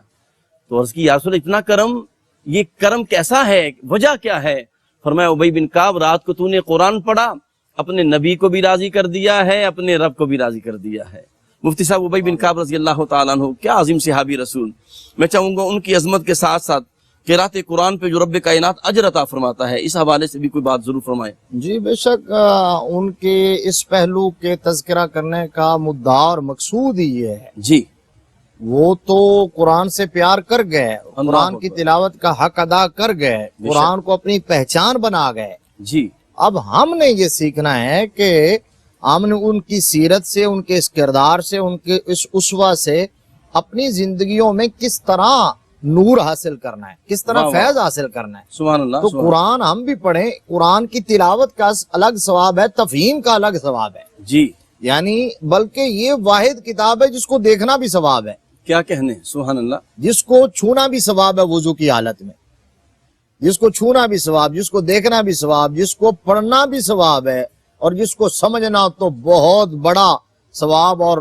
تو عرض کی یا رسول اتنا کرم، یہ کرم کیسا ہے، وجہ کیا ہے؟ فرمایا ابی بن کعب، رات کو تو نے قرآن پڑھا، اپنے نبی کو بھی راضی کر دیا ہے، اپنے رب کو بھی راضی کر دیا ہے. مفتی صاحب، ابی بن کعب رضی اللہ تعالیٰ عنہ کیا عظیم صحابی رسول. میں چاہوں گا ان کی عظمت کے ساتھ ساتھ قرأت قرآن پہ جو رب کائنات اجر عطا فرماتا ہے، اس حوالے سے بھی کوئی بات ضرور فرمائے. جی بے شک، ان کے اس پہلو کے تذکرہ کرنے کا مدعا اور مقصود ہی یہ ہے. جی، وہ تو قرآن سے پیار کر گئے، قرآن کی تلاوت کا حق ادا کر گئے، قرآن کو اپنی پہچان بنا گئے. جی، اب ہم نے یہ سیکھنا ہے کہ ہم نے ان کی سیرت سے، ان کے اس کردار سے، ان کے اس اسوہ سے اپنی زندگیوں میں کس طرح نور حاصل کرنا ہے، کس طرح فیض حاصل کرنا ہے. سبحان اللہ. تو قرآن ہم بھی پڑھیں. قرآن کی تلاوت کا الگ ثواب ہے، تفہیم کا الگ ثواب ہے. جی، یعنی بلکہ یہ واحد کتاب ہے جس کو دیکھنا بھی ثواب ہے، کیا کہنے. سبحان اللہ. جس کو چھونا بھی ثواب ہے وضو کی حالت میں، جس کو چھونا بھی ثواب، جس کو دیکھنا بھی ثواب، جس کو پڑھنا بھی ثواب ہے، اور جس کو سمجھنا تو بہت بڑا ثواب، اور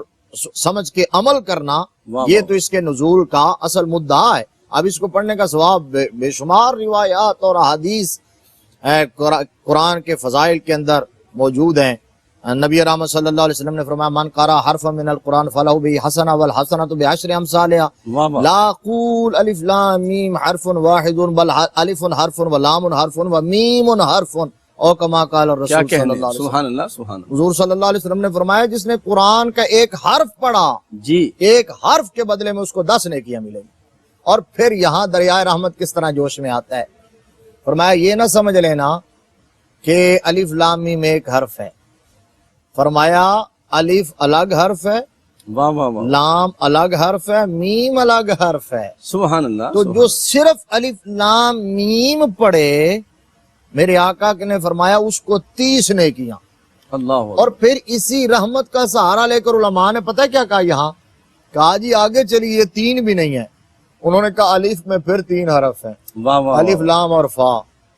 سمجھ کے عمل کرنا یہ تو اس کے نزول کا اصل مدعا ہے. اب اس کو پڑھنے کا ثواب بے شمار روایات اور احادیث قرآن کے فضائل کے اندر موجود ہیں. نبی رحمت صلی اللہ علیہ وسلم نے فرمایا من قرأ حرفا من القرآن فلہ بہ حسنہ والحسنۃ بعشر امثالها لا قول الف لام میم حرف واحد بل الف حرف ولام حرف ومیم حرف او کما قال الرسول صلی اللہ علیہ وسلم. سبحان اللہ. سبحان اللہ. حضور صلی اللہ علیہ وسلم نے فرمایا جس نے قرآن کا ایک حرف پڑھا، جی، ایک حرف کے بدلے میں اس کو 10 نیکیاں ملیں گی. اور پھر یہاں دریائے رحمت کس طرح جوش میں آتا ہے. فرمایا یہ نہ سمجھ لینا کہ الف لام میم ایک حرف ہے. فرمایا الف الگ حرف ہے، واہ واہ واہ، لام الگ حرف ہے، میم الگ حرف ہے. سبحان اللہ. تو جو صرف الف لام میم پڑھے، میرے آقا نے فرمایا اس کو 30 نیکیاں. اللہ. اور پھر اسی رحمت کا سہارا لے کر علماء نے پتہ کیا کہا، یہاں کہا جی آگے چلیے 3 بھی نہیں ہے. انہوں نے کہا الف میں پھر 3 حرف ہیں، واہ واہ، الف لام اور فا.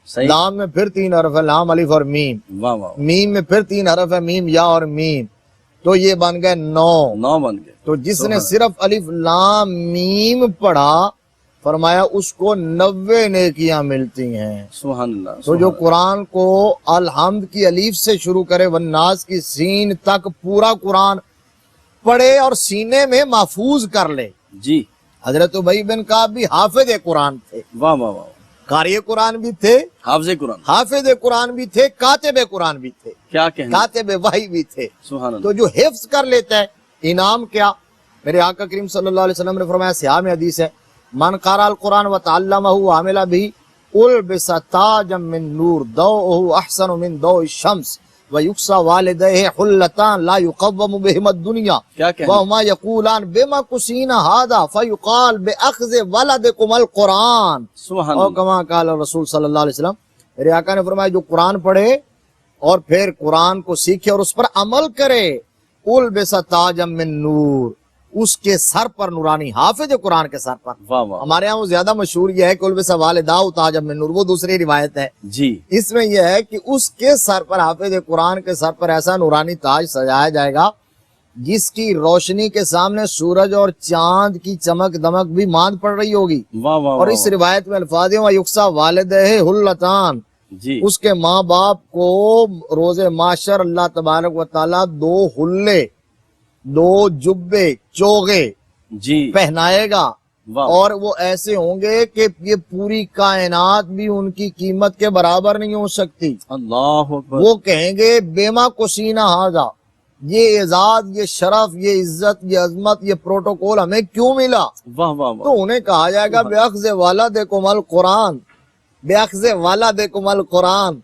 صحیح. لام میں پھر 3 حرف ہے، لام الف اور میم. واہ واہ، میم میں پھر 3 حرف ہے، میم یا اور میم. تو یہ بن گئے 9. 9 بن گئے. تو جس نے صرف الف لام میم پڑھا، فرمایا اس کو 90 نیکیاں ملتی ہیں. سبحان اللہ. تو جو قرآن کو الحمد کی الف سے شروع کرے والناس کی سین تک پورا قرآن پڑھے اور سینے میں محفوظ کر لے، جی، حضرت ابی بن کعب بھی حافظ قرآن تھے، واہ واہ واہ، قاری قرآن بھی تھے، حافظ قرآن، حافظ قرآن بھی تھے، کاتب قرآن بھی تھے، کیا کہنا، کاتب وحی بھی تھے۔ سبحان اللہ، تو جو حفظ کر لیتا ہے انعام کیا؟ میرے آقا کریم صلی اللہ علیہ وسلم نے فرمایا، صحیح میں حدیث ہے، من قرأ القرآن وتعلمہ وعمل به البس تاجا من نور ضوءه احسن من ضوء الشمس ويكسى والديه حلتان لا يقوم بهما الدنيا کیا کہنا، وهما يقولان بما كسينا هذا فيقال بأخذ ولدكم القرآن سبحان اور اللہ، کما قال رسول صلی اللہ علیہ وسلم، میرے آقا نے فرمایا جو قرآن پڑھے اور پھر قرآن کو سیکھے اور اس پر عمل کرے، البس تاجا من نور، اس کے سر پر نورانی، حافظ قرآن کے سر پر۔ واہ واہ، ہمارے ہاں وہ زیادہ مشہور یہ ہے کہ البس والداہ تاجا من نور، وہ دوسری روایت ہے۔ جی، اس میں یہ ہے کہ اس کے سر پر، حافظ قرآن کے سر پر ایسا نورانی تاج سجایا جائے گا جس کی روشنی کے سامنے سورج اور چاند کی چمک دمک بھی ماند پڑ رہی ہوگی۔ واہ واہ، اور اس روایت میں الفاظ ہیں وَيُكْسَى وَالِدَيْهِ حُلَّتان، جی، اس کے ماں باپ کو روز محشر اللہ تبارک و تعالیٰ دو حلے، دو جبے، چوغے جی، پہنائے گا، واہ، اور وہ ایسے ہوں گے کہ یہ پوری کائنات بھی ان کی قیمت کے برابر نہیں ہو سکتی۔ اللہ اکبر، وہ کہیں گے بیما کو سینہ ہاضا، یہ اعزاز، یہ شرف، یہ عزت، یہ عظمت، یہ پروٹوکول ہمیں کیوں ملا؟ واہ واہ واہ، تو انہیں کہا جائے گا بِأَخْذِ وَلَدِكُمُ الْقُرْآنَ، بِأَخْذِ وَلَدِكُمُ الْقُرْآنَ،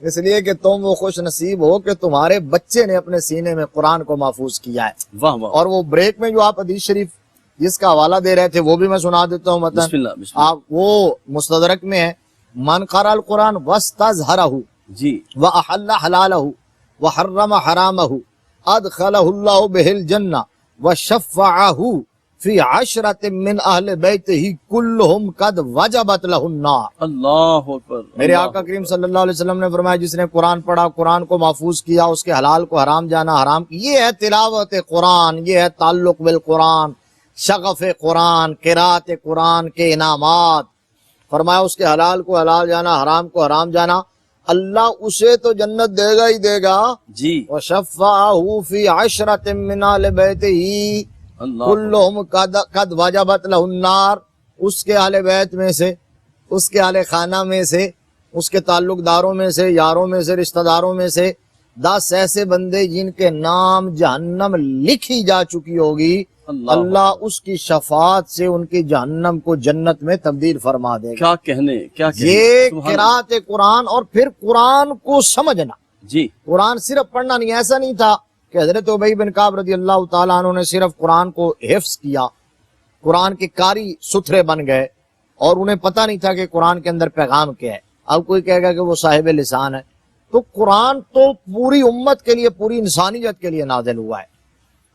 اس لیے کہ تم وہ خوش نصیب ہو کہ تمہارے بچے نے اپنے سینے میں قرآن کو محفوظ کیا ہے۔ واہ واہ، اور وہ بریک میں جو آپ حدیث شریف جس کا حوالہ دے رہے تھے وہ بھی میں سنا دیتا ہوں متن۔ بسم اللہ، بسم اللہ، آپ وہ مستدرک میں ہے، من قرأ القرآن واستظہرہ جی، وأحل حلالہ وحرم حرامہ ادخلہ اللہ بہ الجنہ وشفعہ فی عشرۃ من اہل بیتہ کلہم قد وجبت لہ النار۔ اللہ اکبر، میرے اللہ آقا کریم صلی اللہ علیہ وسلم نے فرمایا جس نے قرآن پڑھا، قرآن کو محفوظ کیا، اس کے حلال کو حرام جانا، حرام، یہ ہے تلاوت قرآن، یہ ہے تعلق بالقرآن، شغف قرآن، قرات قرآن کے انعامات۔ فرمایا اس کے حلال کو حلال جانا، حرام کو حرام جانا، اللہ اسے تو جنت دے گا ہی دے گا، جی، وشفعہ فی عشرۃ من اہل بیتہ اللہ، کلہم قد وجبت لہ النار، اس کے اہل بیت میں سے، اس کے اہل خانہ میں سے، اس کے تعلق داروں میں سے، یاروں میں سے، رشتہ داروں میں سے 10 ایسے بندے جن کے نام جہنم لکھی جا چکی ہوگی، اللہ اس کی شفاعت سے ان کی جہنم کو جنت میں تبدیل فرما دے گا۔ کیا کہنے، کیا کہنے، یہ سبحان قرات قرآن، اور پھر قرآن کو سمجھنا۔ اللہ، جی، قرآن صرف پڑھنا نہیں، ایسا نہیں تھا کہ حضرت ابی بن کعب رضی اللہ تعالیٰ عنہ نے صرف قرآن کو حفظ کیا، قرآن کے قاری ستھرے بن گئے اور انہیں پتہ نہیں تھا کہ قرآن کے اندر پیغام کیا ہے۔ اب کوئی کہے گا کہ وہ صاحب لسان ہے، تو قرآن تو پوری امت کے لیے، پوری انسانیت کے لیے نازل ہوا ہے۔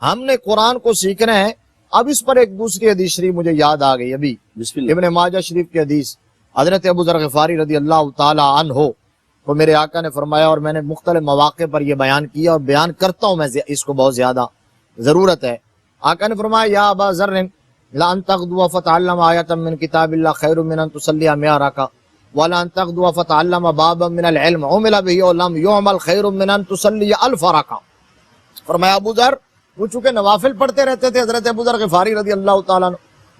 ہم نے قرآن کو سیکھنا ہے۔ اب اس پر ایک دوسری حدیث شریف مجھے یاد آ گئی ابھی، بسم اللہ، ابن ماجہ شریف کی حدیث، حضرت ابو ذر غفاری رضی اللہ تعالی عنہ تو میرے آقا نے فرمایا، اور میں نے مختلف مواقع پر یہ بیان کیا اور بیان کرتا ہوں میں اس کو بہت زیادہ ضرورت ہے۔ آقا نے فرمایا یا ابا ذر لان تغدو فتعلم آیۃ من کتاب اللہ خیر من ان تصلی 100 رکعہ ولان تغدو فتعلم بابا من العلم عمل به ولم يعمل خیر من ان تصلی 1000 رکعہ۔ فرمایا ابو ذر، وہ چونکہ نوافل پڑھتے رہتے تھے حضرت ابو ذر غفاری رضی اللہ تعالیٰ عنہ،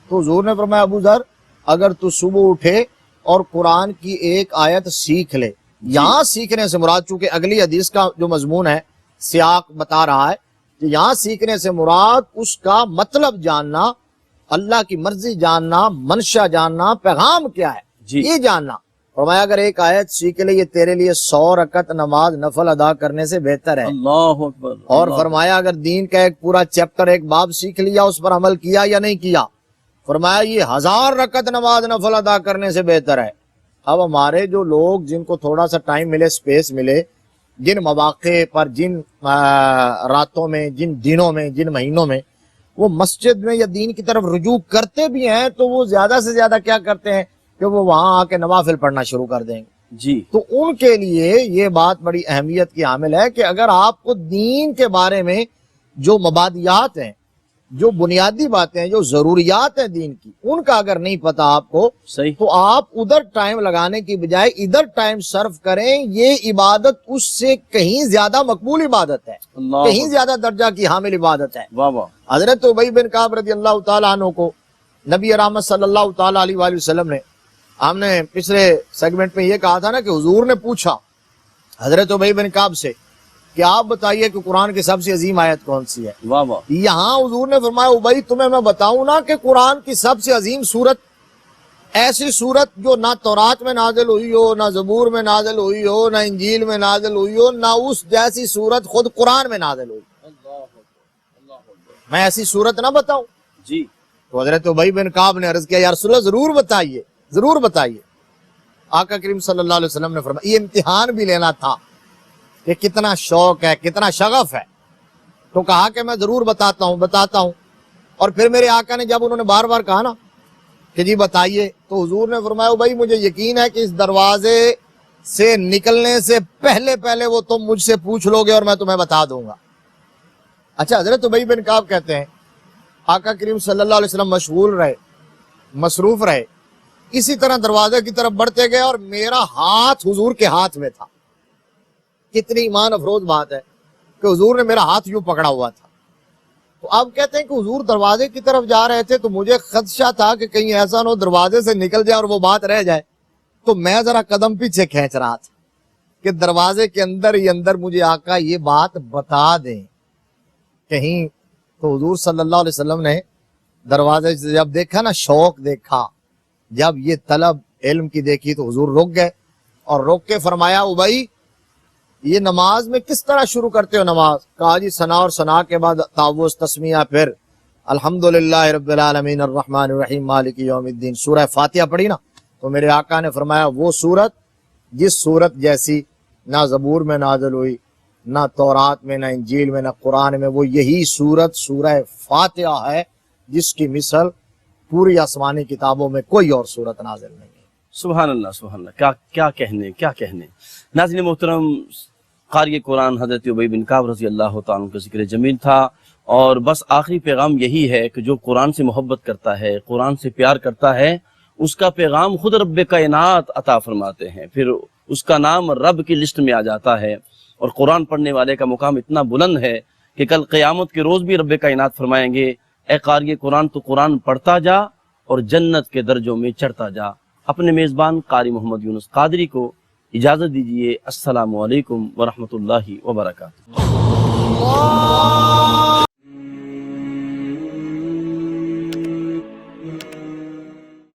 تو حضور نے فرمایا ابو ذر اگر تو صبح اٹھے اور قرآن کی ایک آیت سیکھ لے، یہاں سیکھنے سے مراد، چونکہ اگلی حدیث کا جو مضمون ہے سیاق بتا رہا ہے کہ یہاں سیکھنے سے مراد اس کا مطلب جاننا، اللہ کی مرضی جاننا، منشا جاننا، پیغام کیا ہے جی، یہ جاننا۔ فرمایا اگر ایک آیت سیکھ لے، یہ تیرے لیے 100 رکعت نماز نفل ادا کرنے سے بہتر ہے۔ اللہ اکبر، اور اللہ، فرمایا اگر دین کا ایک پورا چیپٹر، ایک باب سیکھ لیا، اس پر عمل کیا یا نہیں کیا، فرمایا یہ 1000 رکعت نماز نفل ادا کرنے سے بہتر ہے۔ اب ہمارے جو لوگ جن کو تھوڑا سا ٹائم ملے، سپیس ملے، جن مواقع پر، جن راتوں میں، جن دنوں میں، جن مہینوں میں وہ مسجد میں یا دین کی طرف رجوع کرتے بھی ہیں، تو وہ زیادہ سے زیادہ کیا کرتے ہیں کہ وہ وہاں آ کے نوافل پڑھنا شروع کر دیں گے۔ جی، تو ان کے لیے یہ بات بڑی اہمیت کی حامل ہے کہ اگر آپ کو دین کے بارے میں جو مبادیات ہیں، جو بنیادی باتیں ہیں، جو ضروریات ہیں دین کی، ان کا اگر نہیں پتا آپ کو، صحیح، تو آپ ادھر ٹائم لگانے کی بجائے ادھر ٹائم صرف کریں۔ یہ عبادت اس سے کہیں زیادہ مقبول عبادت ہے، اللہ کہیں زیادہ درجہ کی حامل عبادت ہے۔ واہ واہ، حضرت ابی بن کعب رضی اللہ تعالیٰ عنہ کو نبی رحمت صلی اللہ تعالیٰ علیہ وآلہ وسلم نے، ہم نے پچھلے سیگمنٹ میں یہ کہا تھا نا کہ حضور نے پوچھا حضرت ابی بن کعب سے کہ آپ بتائیے کہ قرآن کی سب سے عظیم آیت کون سی ہے؟ واہ واہ، یہاں حضور نے فرمایا ابی تمہیں میں بتاؤں نا کہ قرآن کی سب سے عظیم سورت، ایسی سورت جو نہ تورات میں نازل ہوئی ہو، نہ زبور میں نازل ہوئی ہو، نہ انجیل میں نازل ہوئی ہو، نہ اس جیسی سورت خود قرآن میں نازل ہوئی، میں ایسی سورت نہ بتاؤں؟ جی تو حضرت ابی بن کعب نے عرض کیا یا رسول اللہ ضرور بتائیے، ضرور بتائیے۔ آقا کریم صلی اللہ علیہ وسلم نے فرمایا یہ امتحان بھی لینا تھا کہ کتنا شوق ہے، کتنا شغف ہے، تو کہا کہ میں ضرور بتاتا ہوں۔ اور پھر میرے آقا نے جب انہوں نے بار بار کہا نا کہ جی بتائیے، تو حضور نے فرمایا بھائی مجھے یقین ہے کہ اس دروازے سے نکلنے سے پہلے وہ تم مجھ سے پوچھ لو گے اور میں تمہیں بتا دوں گا۔ اچھا، حضرت ابی بن کعب کہتے ہیں آقا کریم صلی اللہ علیہ وسلم مشغول رہے، مصروف رہے، اسی طرح دروازے کی طرف بڑھتے گئے اور میرا ہاتھ حضور کے ہاتھ میں تھا۔ کتنی ایمان افروز بات ہے کہ حضور نے میرا ہاتھ یوں پکڑا ہوا تھا۔ تو آپ کہتے ہیں کہ حضور دروازے کی طرف جا رہے تھے تو مجھے خدشہ تھا کہ کہیں ایسا نہ ہو دروازے سے نکل جائے اور وہ بات رہ جائے، تو میں ذرا قدم پیچھے کھینچ رہا تھا کہ دروازے کے اندر ہی اندر مجھے آقا یہ بات بتا دیں کہیں۔ تو حضور صلی اللہ علیہ وسلم نے دروازے سے جب دیکھا نا، شوق دیکھا، جب یہ طلب علم کی دیکھی تو حضور رک گئے اور روک کے فرمایا ابی یہ نماز میں کس طرح شروع کرتے ہو نماز؟ کہا جی ثنا، اور ثنا کے بعد تعوذ، تسمیہ، پھر الحمدللہ رب العالمین الرحمن الرحیم مالک یوم الدین، سورہ فاتحہ پڑھی نا۔ تو میرے آقا نے فرمایا وہ سورت جس سورت جیسی نہ زبور میں نازل ہوئی، نہ تورات میں، نہ انجیل میں، نہ قرآن میں، وہ یہی سورت سورہ فاتحہ ہے جس کی مثل پوری آسمانی کتابوں میں کوئی اور سورت نازل نہیں ہے۔ سبحان اللہ سبحان اللہ، کیا کہنے۔ ناظرین محترم، قاری قرآن حضرت ابی بن کعب رضی اللہ تعالیٰ عنہ کا ذکر جمیل تھا، اور بس آخری پیغام یہی ہے کہ جو قرآن سے محبت کرتا ہے، قرآن سے پیار کرتا ہے، اس کا پیغام خود رب کائنات عطا فرماتے ہیں، پھر اس کا نام رب کی لسٹ میں آ جاتا ہے، اور قرآن پڑھنے والے کا مقام اتنا بلند ہے کہ کل قیامت کے روز بھی رب کائنات فرمائیں گے اے قاری قرآن تو قرآن پڑھتا جا اور جنت کے درجوں میں چڑھتا جا۔ اپنے میزبان قاری محمد یونس قادری کو اجازت دیجیے۔ السلام علیکم ورحمۃ اللہ وبرکاتہ۔